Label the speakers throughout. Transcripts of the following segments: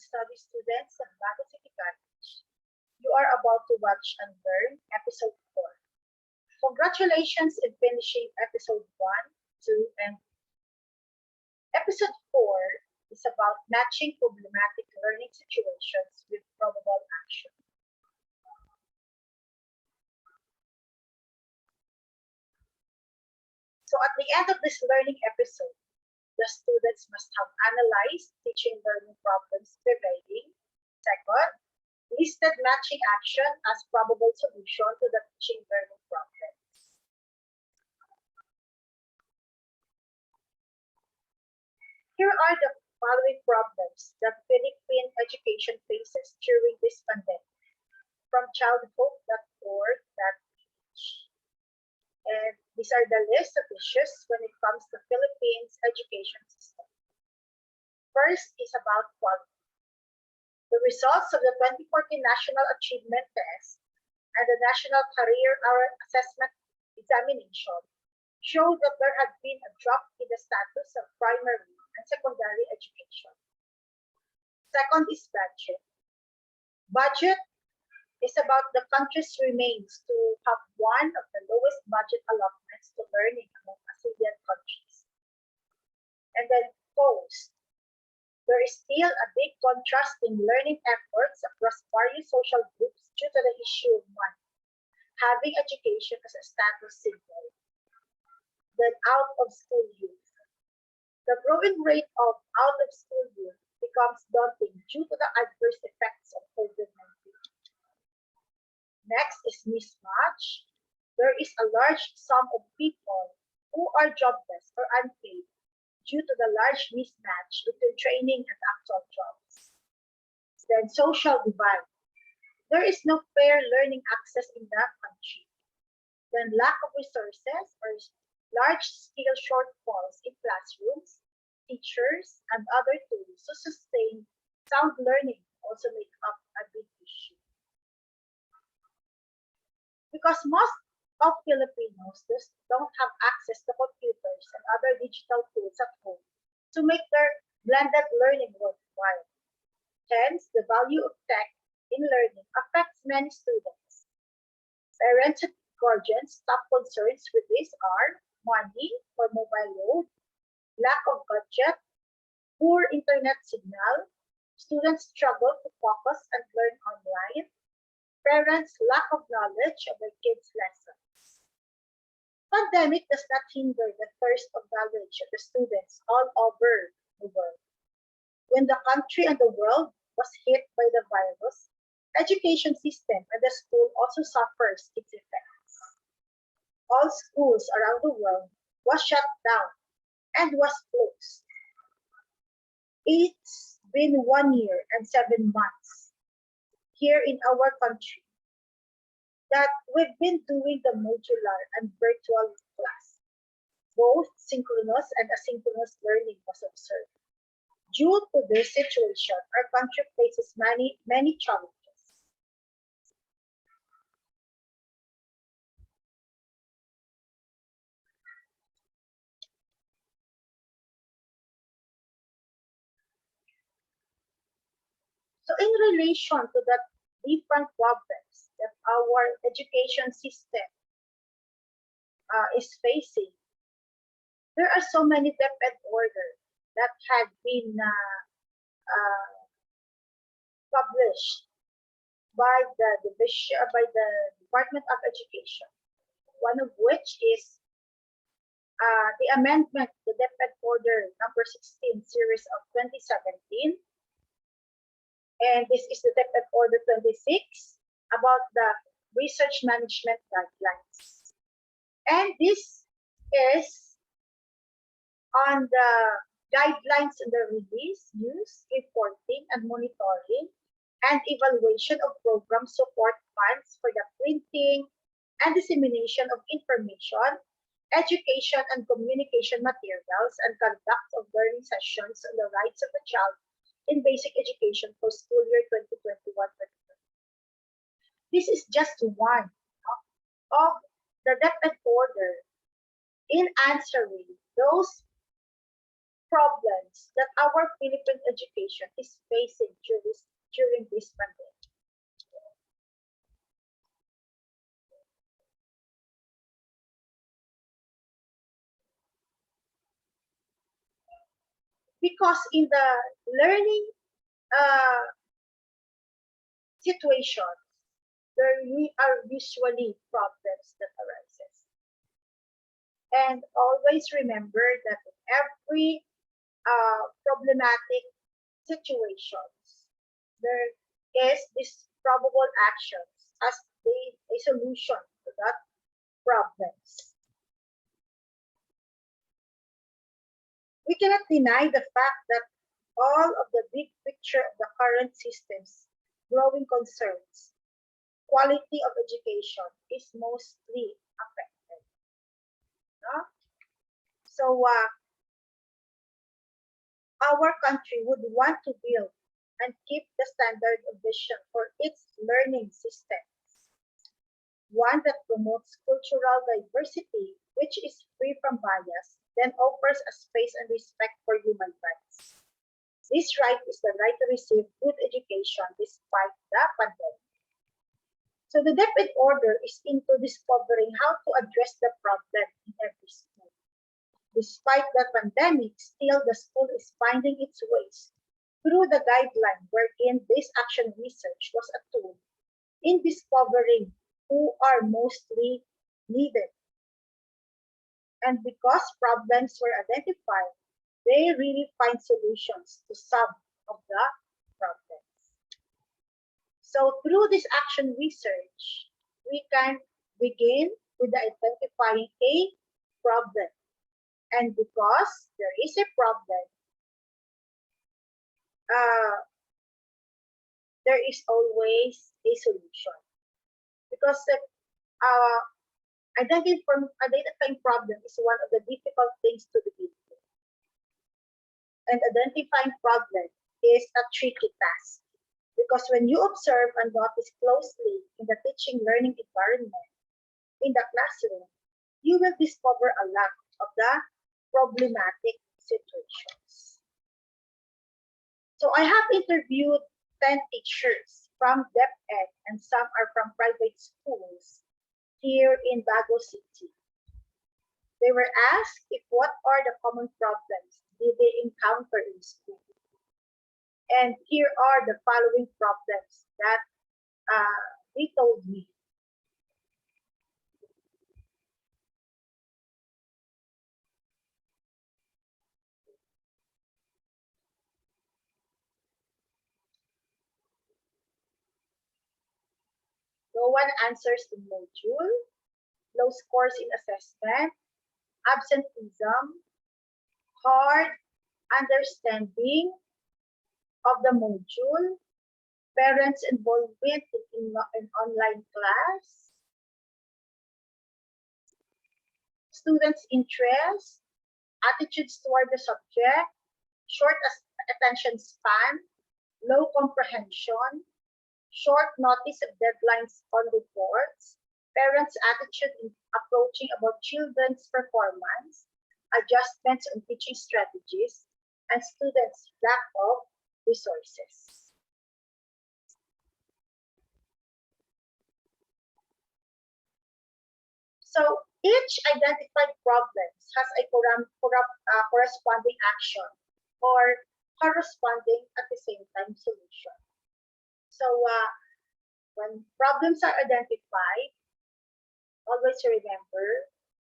Speaker 1: Study students of Bago City College. You are about to watch and learn episode 4. Congratulations in finishing episode 1, 2, and episode 4 is about matching problematic learning situations with probable action. So at the end of this learning episode, the students must have analyzed teaching learning problems prevailing. Second, listed matching action as probable solution to the teaching learning problem. Here are the following problems that Philippine education faces during this pandemic from childhope.org.ph. And these are the list of issues when it comes to Philippines education system. First is about quality. The results of the 2014 National Achievement Test and the National Career Assessment Examination showed that there had been a drop in the status of primary and secondary education. Second is budget. Budget is about the country's remains to have one of the lowest budget allotments to learning among ASEAN countries. And then cost. There is still a big contrast in learning efforts across various social groups due to the issue of money, having education as a status symbol. Then out of school youth. The growing rate of out of school youth becomes daunting due to the adverse effects of COVID-19. Next is mismatch. There is a large sum of people who are jobless or unpaid due to the large mismatch between training and actual jobs. Then social divide. There is no fair learning access in the country. Then lack of resources or large skill shortfalls in classrooms, teachers, and other tools to sustain sound learning also make up a big issue. Because most of Filipinos just don't have access to computers and other digital tools at home to make their blended learning worthwhile. Hence, the value of tech in learning affects many students. Parents and guardians' top concerns with this are money for mobile load, lack of budget, poor internet signal, students struggle to focus and learn online, parents' lack of knowledge of their kids' lessons. Pandemic does not hinder the thirst of knowledge of the students all over the world. When the country and the world was hit by the virus, education system and the school also suffers its effects. All schools around the world was shut down and was closed. It's been 1 year and 7 months here in our country that we've been doing the modular and virtual class. Both synchronous and asynchronous learning was observed. Due to this situation, our country faces many challenges. So in relation to the different problems that our education system is facing, there are so many DepEd orders that had been published by the division by the Department of Education. One of which is the amendment to DepEd Order number 16 series of 2017, and this is the DepEd Order 26 about the research management guidelines. And this is on the guidelines in the release, use, reporting, and monitoring, and evaluation of program support funds for the printing and dissemination of information, education and communication materials, and conduct of learning sessions on the rights of the child in basic education for school year 2021-2022. This is just one of the DepEd order in answering those problems that our Philippine education is facing during this pandemic. Because in the learning uh, situations, there are usually problems that arises. And always remember that in every problematic situations, there is this probable actions as a solution to that problems. We cannot deny the fact that all of the big picture of the current system's growing concerns, quality of education is mostly affected. No? So our country would want to build and keep the standard of vision for its learning systems, one that promotes cultural diversity, which is free from bias, then offers a space and respect for human rights. This right is the right to receive good education despite the pandemic. So the DepEd order is into discovering how to address the problem in every school. Despite the pandemic, still the school is finding its ways through the guideline wherein this action research was a tool in discovering who are mostly needed. And because problems were identified, they really find solutions to some of the problems. So through this action research, we can begin with identifying a problem. And because there is a problem, there is always a solution. Because identifying problem is one of the difficult things to begin with. And identifying problem is a tricky task. Because when you observe and notice closely in the teaching learning environment, in the classroom, you will discover a lot of the problematic situations. So I have interviewed 10 teachers from DepEd and some are from private schools here in Bago City. They were asked if what are the common problems did they encounter in school. And here are the following problems that they told me. No one answers in module, low scores in assessment, absenteeism, hard understanding of the module, parents' involvement in online class, students' interest, attitudes toward the subject, short attention span, low comprehension, short notice of deadlines on reports, parents' attitude in approaching about children's performance, adjustments on teaching strategies, and students' lack of resources. So each identified problems has a corresponding action or corresponding at the same time solution. So when problems are identified, always remember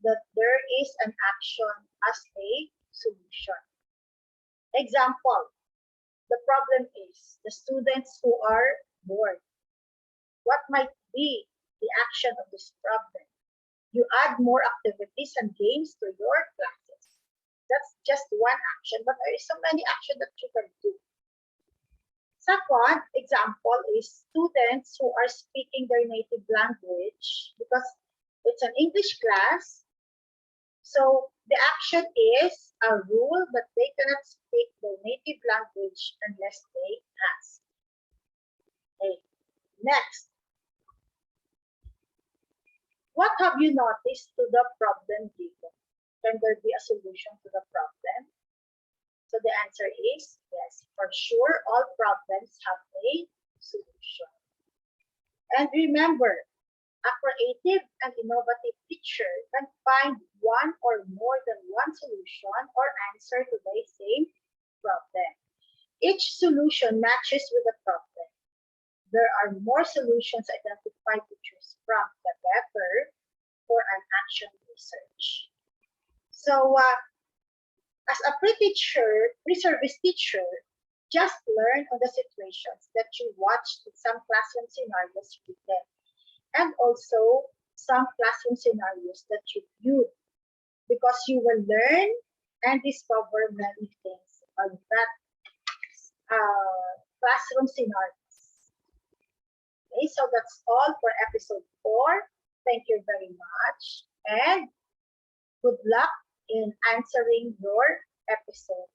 Speaker 1: that there is an action as a solution. Example, the problem is the students who are bored. What might be the action of this problem? You add more activities and games to your classes. That's just one action, but there is so many actions that you can do. Second example is students who are speaking their native language because it's an English class. So the action is a rule that they cannot speak their native language unless they ask. Okay. Next. What have you noticed to the problem given? Can there be a solution to the problem? So the answer is yes, for sure, all problems have a solution. And remember, a creative and innovative teacher can find one or more than one solution or answer to the same problem. Each solution matches with the problem. There are more solutions identified to choose from, the better for an action research. So, as a pre-service teacher, just learn on the situations that you watched in some classroom scenarios with them, and also some classroom scenarios that you viewed, because you will learn and discover many things on that classroom scenarios. Okay, so that's all for episode 4. Thank you very much, and good luck in answering your episode